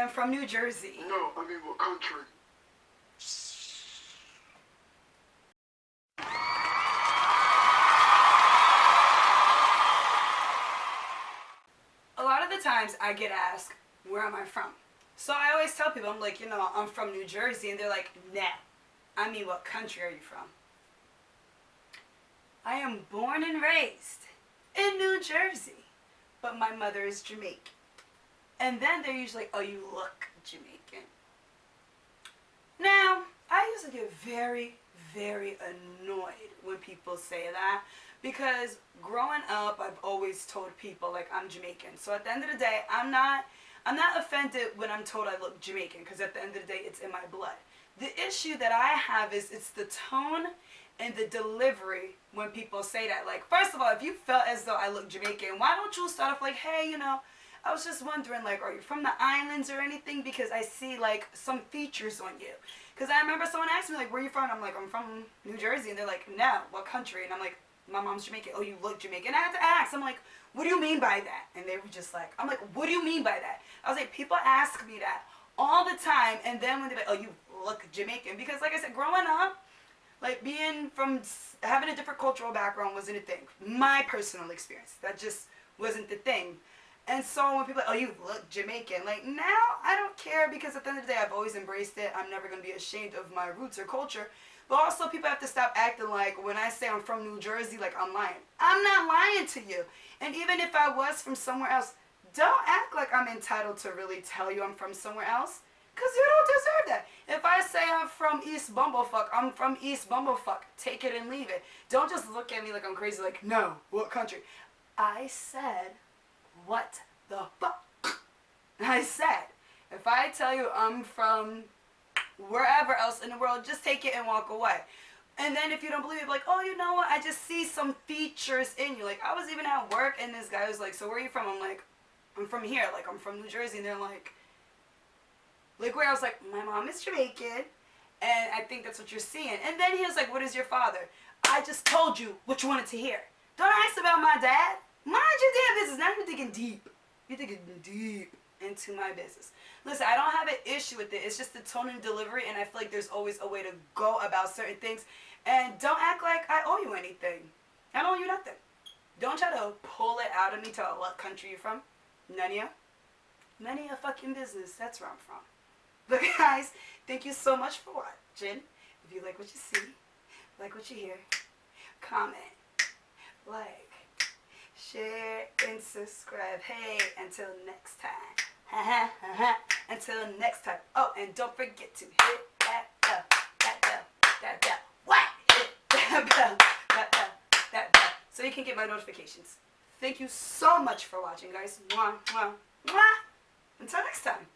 am from New Jersey. No, I mean what country? A lot of the times I get asked, where am I from? So I always tell people, I'm like, I'm from New Jersey. And they're like, nah. I mean, what country are you from? I am born and raised in New Jersey, but my mother is Jamaican. And then they're usually like, oh, you look Jamaican. Now, I used to get very, very annoyed when people say that, because growing up, I've always told people, like, I'm Jamaican. So at the end of the day, I'm not offended when I'm told I look Jamaican, because at the end of the day, it's in my blood. The issue that I have is it's the tone and the delivery when people say that. Like, first of all, if you felt as though I look Jamaican, why don't you start off like, hey, I was just wondering, like, are you from the islands or anything? Because I see, like, some features on you. Because I remember someone asked me, like, where are you from? I'm like, I'm from New Jersey. And they're like, no, what country? And I'm like, my mom's Jamaican. Oh, you look Jamaican. And I had to ask. I'm like, what do you mean by that? And they were just like, I'm like, what do you mean by that? I was like, people ask me that all the time. And then when they're like, oh, you look Jamaican. Because, like I said, growing up, like, being from, having a different cultural background wasn't a thing. My personal experience. That just wasn't the thing. And so when people are like, oh, you look Jamaican, like, now I don't care, because at the end of the day, I've always embraced it. I'm never going to be ashamed of my roots or culture. But also, people have to stop acting like when I say I'm from New Jersey, like I'm lying. I'm not lying to you. And even if I was from somewhere else, don't act like I'm entitled to really tell you I'm from somewhere else, because you don't deserve that. If I say I'm from East Bumblefuck, I'm from East Bumblefuck. Take it and leave it. Don't just look at me like I'm crazy, like, no, what country? I said, what the fuck? I said, if I tell you I'm from wherever else in the world, just take it and walk away. And then if you don't believe it, like, oh, you know what? I just see some features in you. Like, I was even at work, and this guy was like, so where are you from? I'm like, I'm from here. Like, I'm from New Jersey. And they're like where? I was like, my mom is Jamaican, and I think that's what you're seeing. And then he was like, what is your father? I just told you what you wanted to hear. Don't ask about my dad. Mind your damn business. Now you're digging deep. You're digging deep into my business. Listen, I don't have an issue with it. It's just the tone and delivery, and I feel like there's always a way to go about certain things. And don't act like I owe you anything. I don't owe you nothing. Don't try to pull it out of me to what country you're from. None of you. None of your fucking business. That's where I'm from. But guys, thank you so much for watching. If you like what you see, like what you hear, comment, like, share, and subscribe. Hey, until next time. Until next time. Oh, and don't forget to hit that bell. That bell. What? Hit that bell. That bell. So you can get my notifications. Thank you so much for watching, guys. Mwah, mwah, mwah. Until next time.